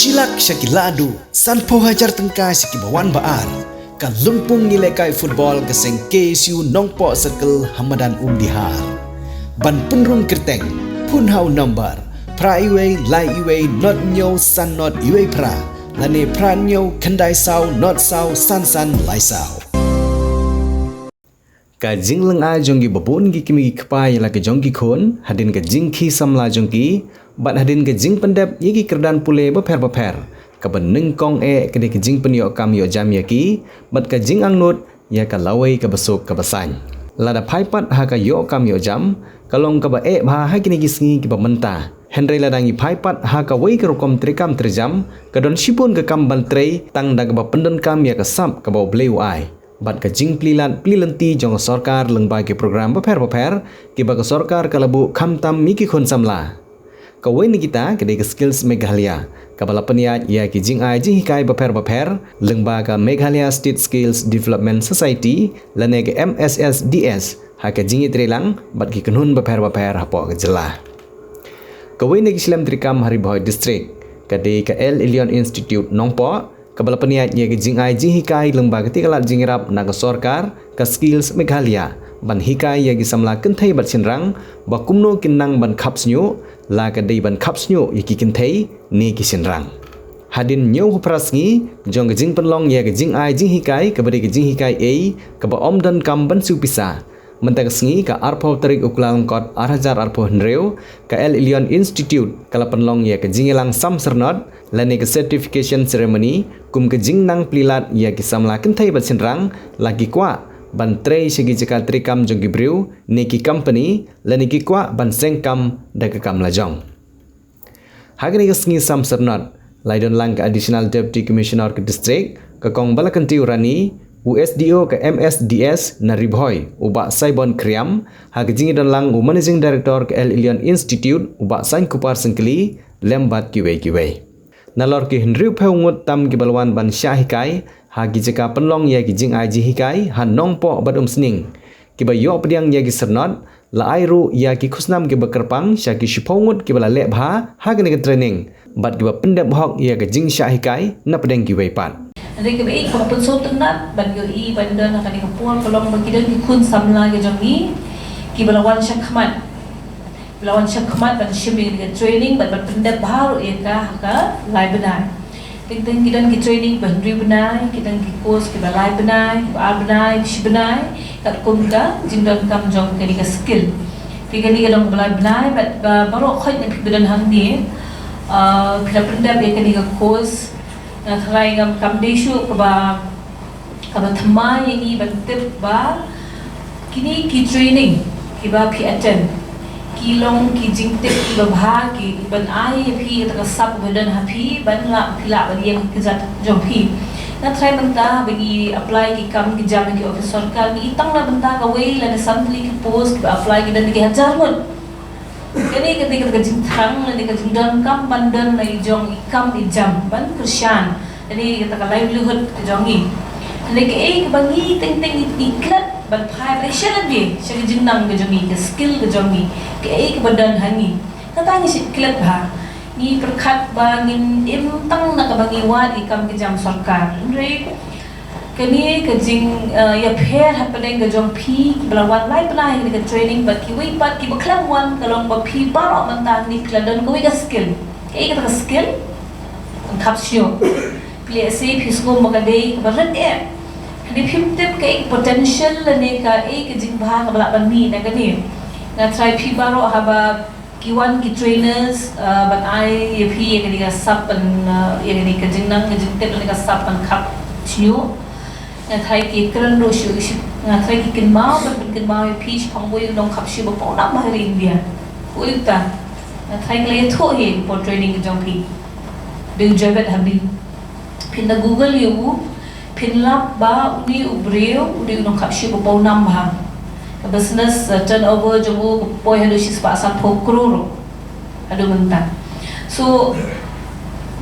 Shilak Shakiladu, Sanpo Hajar Tengkai Sikibawan Baar, Kan Lumpung Nilekai Football Keseng KSU Nongpo Circle Hamadan Dihar. Ban Penrung Kerteng, Punhau Number, Pra Iwe, Lai Iwe, Not Nyo, San Not Iwe Pra, Lane Pra Nyo, Kendai Sao, Not Sao, San San, Lai Sao. Ka jing leng a jonggi babun gi kimi kpai la ke jonggi khon hadin ka jing khi samla jonggi bat hadin ka jing pendep yigi kerdan pule beper ka beneng kong ke de ka jing penyo kam yo jam yaki bat ka jing angnut ya ka lawai ka besok ka basan la da phaipat ha ka yo kam yo jam kalong ka ba bha ha kini gisngi ki ba menta Henry ladangi phaipat ha ka wai ka rokom trikam terjam ka don sipun ka kam bantrei tang da ka ba pendon kam ya ka sap ka ba bleu ai Bat ka jing plilanti jong sorkar lengbai ke program beper ke ba sorkar kalabu khamtam miki khon samla ka ni kita ke de skills Meghalaya ka bala peniat ya ki jing ai jing hikai beper lengba ka Meghalaya State Skills Development Society lane ke MSSDS ha ka jing trelang bat ki kenun beper hapo ke jelah ka ni Islam Trikam Haribhoi District ka de ka El Elyon Institute Nongpo Kabala peniat ye ke jing ai jing hikai lengba ketikalat jingrap naga sorkar ka skills Meghalaya ban hikai ye gi samla kenthai bat sinrang ba kumno kinnang ban khapsnyu la ka dei ban khapsnyu ye ki kenthai ni ki sinrang hadin nyu prasngi jong ke jing penlong ye ke jing ai jing hikai ka bari ke jing hikai ka ba omdan kam ban su pisa mentag sngi ka arpho tarik uklang kot arhajar arpho hnreu ka El Elyon Institute kala penlong ye ke jingelang sam sernot lane ke certification ceremony kum ke jingnang plilat ya ki samla kenthai bat sinrang lagi kwa ban trei segi jeka trikam jong gibriu neki company lane ki kwa ban sengkam da ka kam lajong hagni ke sngi sam sernot laidon lang ka additional deputy commissioner ke district ka kong balakanti urani USDO ke MSDS na Ribhoi uba Saibon Kriam hag jingi dan lang managing director ke El Elyon Institute uba Sain Kupar Sengkeli lembat kiwe nalor ki Henry Phaungut tam ki balwan ban syahikai hagi jeka penlong ya ki jing ai ji hikai han nongpo badum sning ki ba yo pediang ya ki sernot la airu ya ki khusnam ki bakerpang syaki Phaungut ki bala lebha hagni ke training bat ki ba pendep hok ya ki jing syahikai na pedeng ki weipat Nanti kebaik kalau pun so tenat bagi bandar nak ni kepuan kalau bagi dan ikun samla ke jangi kibalawan syakmat belawan syakmat dan shiming ke training ban pendap baru ia ka lai benai ting kidan ki training ban ri benai kidan ki course ki balai benai ba benai shi benai kat kumda jindam kam jong ke skill tiga ni kadang balai benai baru khoi nak kidan hang ni kita pendap ia ke course Thalai ngam kam desu kaba thama yangi bantip ba kini ki training ki ba pi attend ki long ki jingtip ki ba bha ki ban ai pi ta sab badan hapi ban la pila ba yang ki zat jom pi na try banta bagi apply ki kam ki jam ki office sarkar ki itang na banta ka wei la assembly ki post ki apply ki dan ki hajar mon Kini ketika jintang nanti kejundang kam bandan lagi jong ikam ijam ban kersian jadi kita kalau livelihood kejongi nanti ke bangi ting iklat ban phai pressure lagi segi jindang kejongi ke skill kejongi ke badan hangi kata ni iklat bah ni perkat bangin imtang nak bangi wat ikam kejam sarkar nanti kini kejing ya pair happening kejong pi belawan lai pelai ke training bagi wipat ki beklang wan kalau pi barok mentang ni kladan ko wiga skill kita skill kapsio play safe hisgo magadei barat kini pimtip ke potential lane ka kejing bah balak bani na gani na try pi barok haba kiwan ki trainers ban ai ya pi ke sap ban ya ni kejing nang kejing tip ka sap ban kap chio Ngai ki keren rosyo ngai ki kin mau peach pangboy dong kapsyo ba na mahari India ulta ngai le tho he for training jongpi bil jabat habi pin da Google yu pin lap ba uni ubreo udi dong kapsyo ba nam ba business turnover jogo boy hado sis pa sa crore ado menta so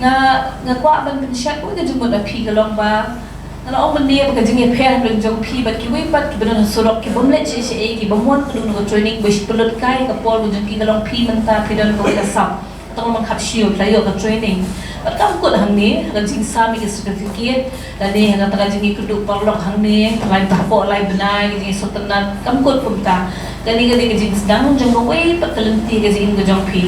nga kwa ban bin syak ko ga jumot da pi galong ba Kalau orang dia bekerja dengan pair dengan jong pi bat ki wipat ki benar sorok ki bomlet ki bomon ku dulu training bes pelut kai ka pol jong ki kalau pi menta pi dan ko ka sap tong mang khap shiu playo ka training bat kam kut hang ni ga jing sami ke certificate dan ni hang ta jing kudu parlok hang ni lain tapo lain benai ni sotenat kam kut pumta kani ga jing sedang jang go wei pat kalenti ga jing ga jong pi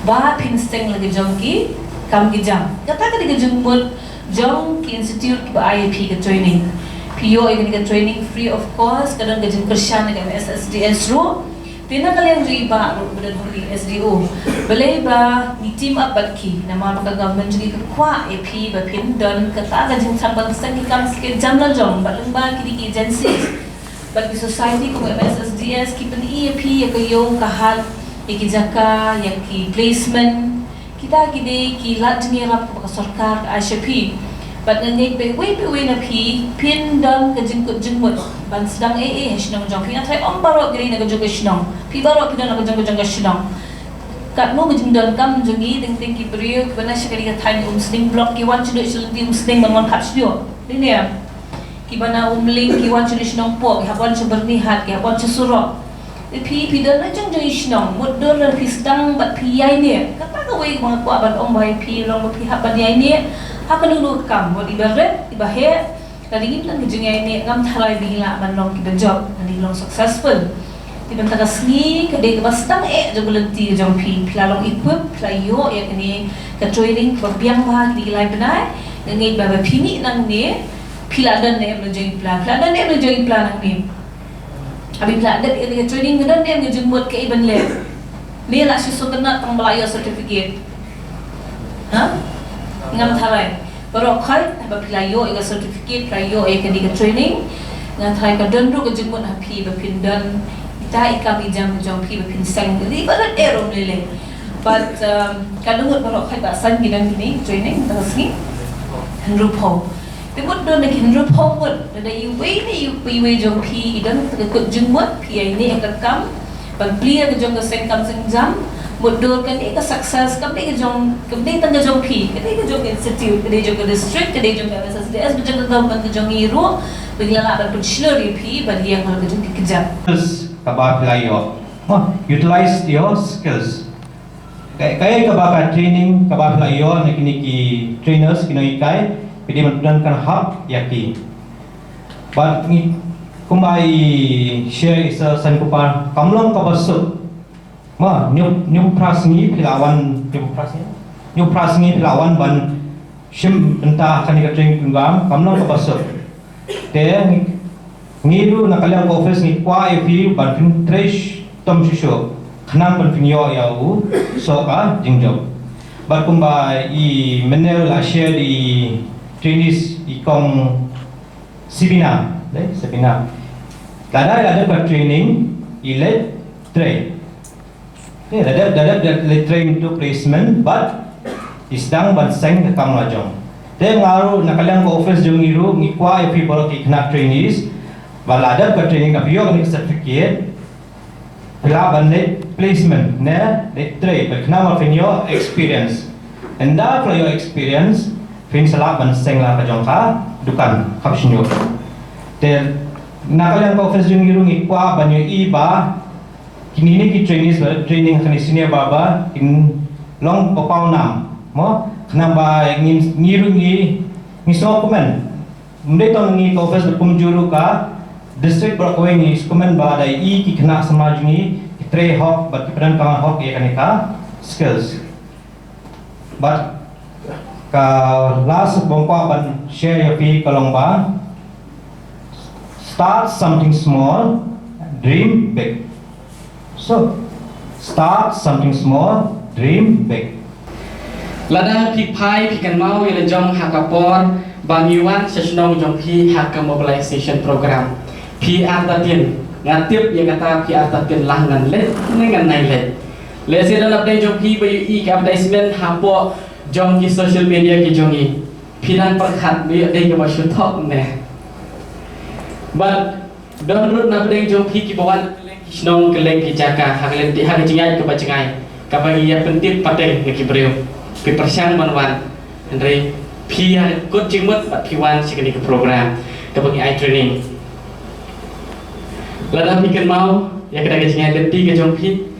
ba pin steng lagi jong ki kam ki jam kata ga jing mut jong ki institute ba IAP ka training PO ini ka training free of cost kadang ga jing persyan ga SSDS ro Tina kalian juga iba berada di SDO. Belai ba ni team up batki. Nama maka government juga kekwa AP bapin dan kata kajing sambal segi kam sikit jam la jom. Balang ba kiri ki agencies. Bagi society kung MSSDS kipen EAP ya kayong kahal iki jaka yang ki placement kita kini ki lat jengerap ke sarkar ICP. Bat ngeng pe we na pin dan kajing kut jengmut ban sedang hasnong jong pi atai om baro gri na kajong hasnong pi baro pi na kajong hasnong kat mo kajing dan kam jongi ting ki brio bana syakari ka time sling block ki wan chudu sling sling bangon kap studio ni ya ki bana link ki wan chudu snong po ki haban chuberni hat ki haban chusuro pi dan na jong snong mud don pi sedang bat pi yai ni kata ka we mga ko aban om bai pi long pi haban yai ni akan dulu kam mau dibaret dibahir tadi kita ngejengai ini ngam thalai bila manlong kita job nanti long successful di bentara seni kedai kebastang juga lenti jong pi pelalong equip pelayo ya kini ke training berbiang bah di lai benai ngai baba pini nang ni piladan ne menjeng piladan ne menjeng plan nang ni abi piladan ini training ngan ne ngejeng mut ke iban le ni la si sotenat tang belayo certificate ha ngam thalai baru khai ba pilayo ega certificate pilayo e kadi ka training ngam thalai ka dondro ka jengmut hapi ba pindan kita ikami jam jong pi ba pin sang di barat erom lele but kadungut baru khai ba san gidan ni training tasni handru pho timut don nak handru pho mut da yu we jong pi idan ka kut jengmut pi ai ni ka kam ban clear ka jong ka seng kam seng jam mudur kan ini ke sukses kan ini jong tengah jong pi kan ini jong institute kan ini jong district kan ini jong MSSDS jong government jong iru bila nak ada pensilari pi bagi yang kalau jong dikejar kabar pelayo utilize your skills kaya kabar training kabar pelayo niki trainers kino ikai pidi menunjukkan hak yaki but kumbai share isa san kupar kamlong kabasuk new prasngi pilawan ban shim entah akan dikatakan tunggam kamlang kabasuk te ngiru nakalang office ni kwa evi ban pin tresh tom shisho khnam ban pin yo yau so ka jingjob ban kumba I menel la share di trainees I kong seminar ada training I let train ada train to placement but isdang ban seng ke kam lajong te ngaru nakalang ko office jong iru ngikwa epi bolo ki kna trainees balada ka training ka bio ni certificate pila ban le placement ne le train but kna ma finyo experience and that for your experience fin sala ban seng la ka jong ka dukan kapsinyo te nakalang ko office jong iru ngikwa banyo iba kini ki training kani senior baba in long popau nam mo kena ba ngiru ni so komen munde to ngi ko office pumjuru ka district berkowe ni komen ba dai ki kena samaj ni tre hok bat peran ka hok ye kani ka skills but ka last bongpa ban share your pi kalong ba start something small dream big. So, start something small, dream big. Lada pi pai pi kan mau ila jong hakapor banyuan sesnong jong pi haka mobilization program. Pi artatin ngatip yang kata pi artatin lah ngan let ngan nai let. Le se dalam day jong pi bayu I ka advertisement hapo jong ki social media ki jong I. Pi dan perkhat bi day ke masuk top ne. But don rut na day jong pi ki bawan Snong keleng ki jaka haglen di hag jingai ke bacengai kabagi ya penting pateng ke kibreu pi persiang manwan andre pi ya kut jingmut pat piwan sikini ke program kabagi I training lada pikan mau ya kada jingai lenti ke jongpi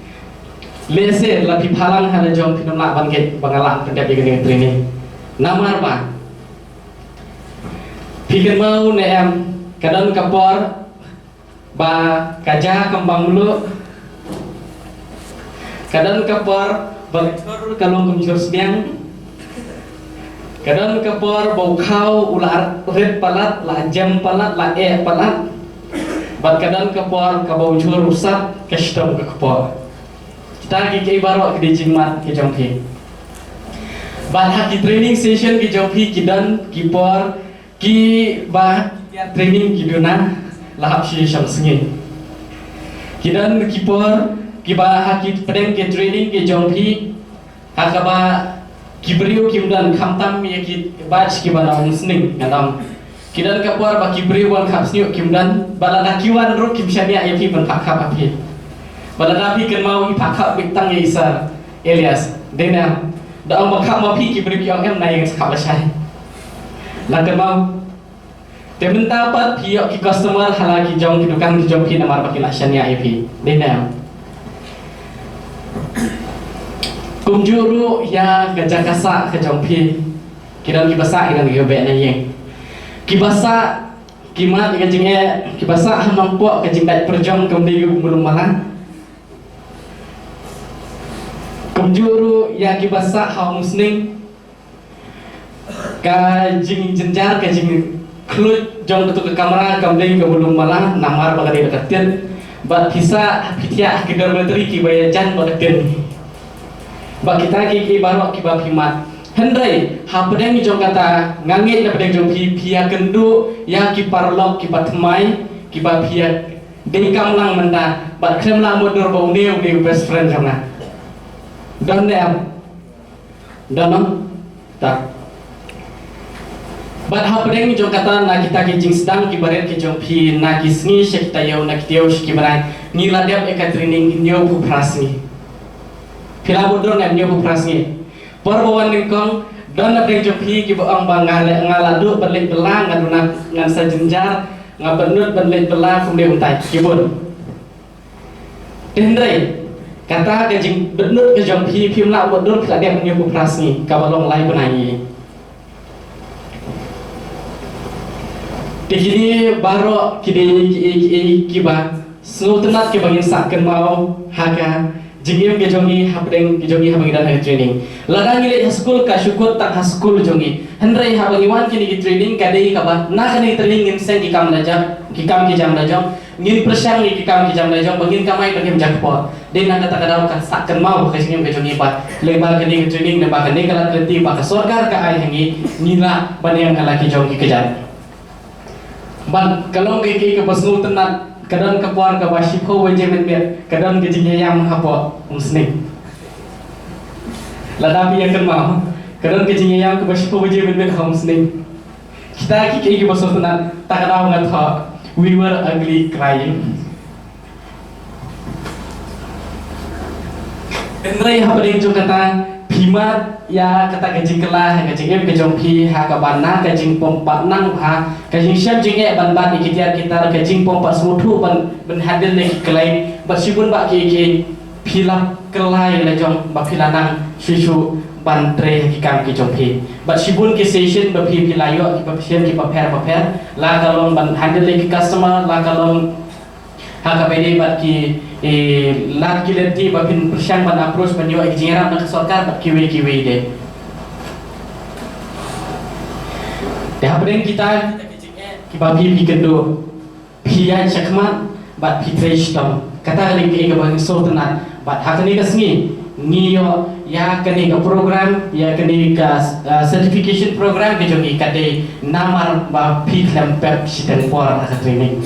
lese la pi phalang hala jong pi namla bangge bangala pendap yang training namar ba pi kan mau ne em kadang kapor ba kaja kembang mulu kadang kapor balekor kalong kumjur siang kadang kapor bau kau ular red palat la jam palat la palat bat kadang kapor kabau jur rusak kastom ke kapor kita ki baru ke jingmat ke jongpi bat haki training session ke jongpi kidan kipor ki ba training kiduna lahap si samsengi kidan kipor ki ba haki pedeng ke training ke jongpi hakaba kibriu kimdan khamtam ya ki batch ki bana musning ngadam kidan kapor ba kibriu wan khapsniu kimdan balada kiwan ro kimshania ya ki ban phakha api balada pi kan mau i phakha biktang ya isar Elias dena da ang bakha ma pi kibriu ki em nai khap basai la kan mau temen tapat pi ki customer halaki jong ki dukan ki jong ki namar bakil asyania ya pi dena kumjuru ya gajah kasa ke jongpi kidan kibasa ikan gibe na yeng kibasa kimat ikan jinge kibasa hamang po ke jingdai perjong kemudian belum malah kumjuru ya kibasa haum musning ka jing jenjar ka jing klut jong ke kamera kemudian belum malah namar bagadi dekatin bat bisa pitia kidar menteri kibaya jan bagatin ba kita ki baru ki ba pimat hendrai ha pedang ni jong kata ngangit na pedang jong pia kendu ya ki parlok ki patmai ki ba pia dei kamlang menda ba krem la modur ba uneu ni best friend kana dan ne am dan tak ba ha pedang ni jong kata na kita ki jing sedang ki baret ki jong pi na ki sngi shekta yo na ki teo ki barai ni la dep e ka training nyo ku prasni Pila bodoh nak nyoba prasni. Perbawan ningkong dan nak beri jopi ki boang banggal ngaladu berlek belang ngaduna ngan sajenjar ngabenut berlek belang kemudian untai kibun. Dendrai kata kajing benut ke jopi pimla bodoh pila dia nyoba prasni kabalong lai benai. Di sini baru kiba selutenat kibangin sakkan mau haka jingim ke jongi hapdeng ke jongi habangi dan training ladang ile school ka syukur tak school jongi hendrai habangi wan kini ki training kadai kaba na kani training ngin seng ki kam daja ki kam ki jam dajong ngin persang ki kam ki jam dajong bangin kamai bangin jakpo de na kata kadau ka sakkan mau ke jingim ke jongi pa lebar kini training na ba kani kala trenti ba ka sarkar ka ai hangi nila baniang ala ki jongi kejar ban kalong ke basnu tenat kadang kepuar ke basipo wajib menbiar kadang kejinya yang hapo musning ladapi yang kenal kadang kejinya yang ke basipo wajib menbiar musning kita kiki baso tenan tak tahu ngatha we were ugly crying endrai hapa ding jo kata pimat ya kata kajing kelah kajing kejong pi ha kabana kajing pompat nang ha kajing siap jing ban ban ikitiar kita kajing pompat semutu ban hadil ne kelai basibun ba ki pilak kelai la jong ba pilanang susu ban tre hikam ki jong pi basibun ki session ba pi pilayo ki ba session ki pa pair la kalong ban hadil ne ki customer la kalong ha ka bede ba ki lat kilenti bapin persiang ban approach ban yo ejera nak sarkar bat kiwe de dah beren kita babi pikendo pia chakmat bat pitresh tam kata link ke bang sultanat bat hakani kasngi ngiyo ya kani ka program ya kani ka certification program ke jogi kade namar ba piklam pep siten por aka training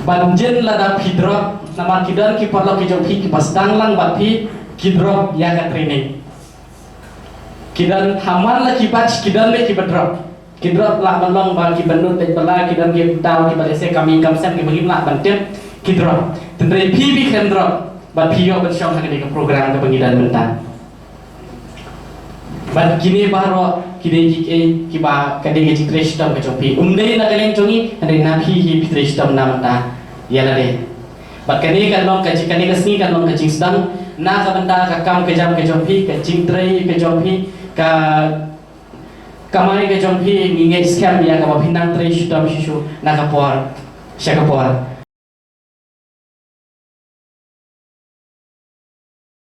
banjen lada pidrop namar kidan ki parlo ki jogi ki pas danglang bat pi kidrop ya ka training kidan hamar la ki batch kidan le ki badrop kidrop la balong ba ki bandut te bala kidan ki taw ki balese kami kamsem ki bagi la bantet kidrop tendre pi bi kan drop bat pi yo bat syong ka ke program ke pengidan mentan bat kini baro kide ki ba kade ki kristam ke chopi umdei na kalen chongi ande na hi hi kristam na mata yala de bat kani kan long ka chikani ka sni kan long ka ching sedang na ka benda ka kam ke jam ke jompi ke jingtrei ke jompi ka kamai ke jompi nginge scam ya ka pinang trei shutam shishu na ka por